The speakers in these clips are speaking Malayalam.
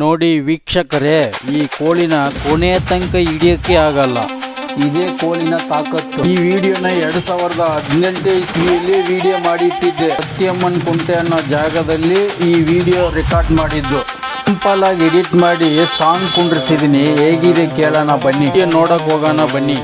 ನೋಡಿ ವೀಕ್ಷಕರೇ, ಈ ಕೋಳಿನ ಕೊನೆಯ ತನಕ ಹಿಡಿಯೋಕ್ಕೆ ಆಗಲ್ಲ. ಇದೇ ಕೋಳಿನ ತಾಕತ್ತು. ಈ ವಿಡಿಯೋನ 2018 ಇಸ್ವಿಯಲ್ಲಿ ವಿಡಿಯೋ ಮಾಡಿ ಇಟ್ಟಿದ್ದೆ. ಸತ್ಯಮ್ಮನ್ ಕುಂಟೆ ಅನ್ನೋ ಜಾಗದಲ್ಲಿ ಈ ವಿಡಿಯೋ ರೆಕಾರ್ಡ್ ಮಾಡಿದ್ದು. ಸಿಂಪಲ್ ಆಗಿ ಎಡಿಟ್ ಮಾಡಿ ಸಾಂಗ್ ಕುಂಡ್ರಿಸಿದೀನಿ. ಹೇಗಿದೆ ಕೇಳೋಣ ಬನ್ನಿ, ನೋಡಕ್ ಹೋಗೋಣ ಬನ್ನಿ.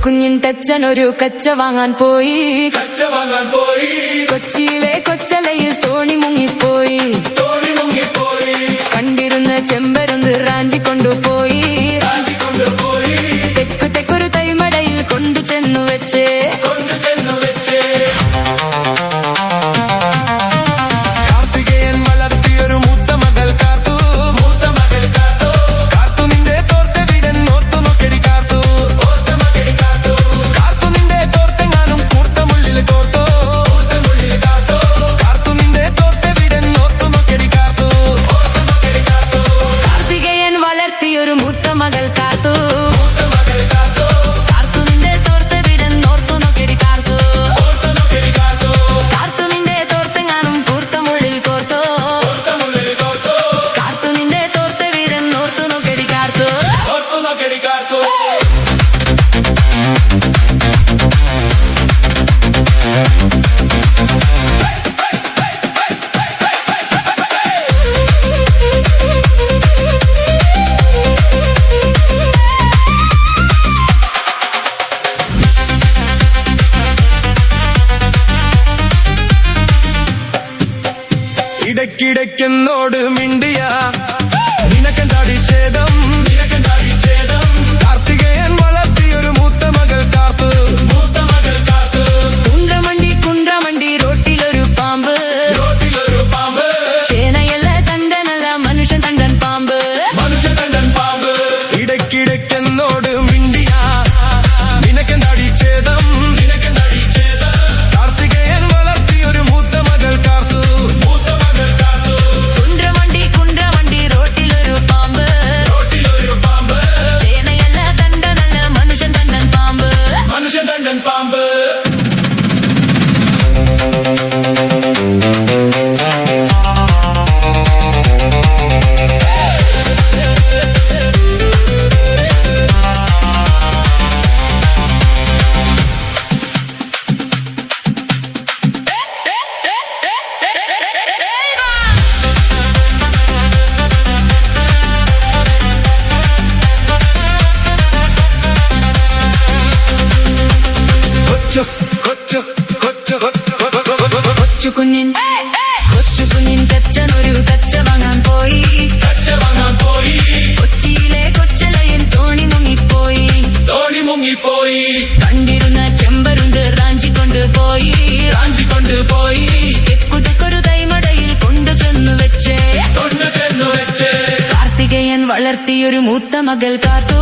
കുഞ്ഞിൻ തച്ചനൊരു കച്ച വാങ്ങാൻ പോയി. കൊച്ചിയിലെ കൊച്ചലയിൽ തോണി മുങ്ങിപ്പോയി. കണ്ടിരുന്ന ചെമ്പരുന്ന് റാഞ്ചിക്കൊണ്ടുപോയി. തെക്കൊരു തൈമടയിൽ കൊണ്ടു ചെന്നു വെച്ച് ഒരു മൂത്ത മകൾ കാത്തു. കാർത്തു നിന്റെ തോർത്ത് വിടന്നോർത്തു നോക്കിടി കാർത്തു. കാർത്തു നിന്റെ തോർത്തെങ്ങാനും കൂർത്തമുള്ളിൽ കോർത്തു. കാർത്തു നിന്റെ തോർത്ത് വിടന്നോർത്തു നോക്കിടി കാർത്തു. ഇടയ്ക്കിടയ്ക്കെന്നോട് മിണ്ടിയ നിനക്കെന്താടി ഛേദം? കാർത്തികേയൻ വളർത്തിയൊരു മൂത്ത മകൾ കാത്തു. കുണ്ട്രമണ്ടി റോട്ടിലൊരു പാമ്പ്. ചേനയല്ല തണ്ടനല്ല മനുഷ്യൻ തണ്ടൻ പാമ്പ്. ഇടയ്ക്കിടയ്ക്കെന്നോട് മിണ്ടിയ നിനക്കെന്താടി ഛേദം? കാർത്തികേയൻ വളർത്തിയൊരു മൂത്ത മകൾ കാത്തു. കൊച്ചുകുഞ്ഞിൻ തച്ചനൊരു കച്ച വാങ്ങാൻ പോയി. കൊച്ചിയിലെ കൊച്ചലയിൽ തോണി മുങ്ങിപ്പോയി. കണ്ടിരുന്ന ചെമ്പരുന്ത് റാഞ്ചിക്കൊണ്ടുപോയി. തെക്കൊരു തൈമടയിൽ കൊണ്ടു ചെന്നു വെച്ച് കാർത്തികേയൻ വളർത്തിയൊരു മൂത്ത മകൾ കാത്തു.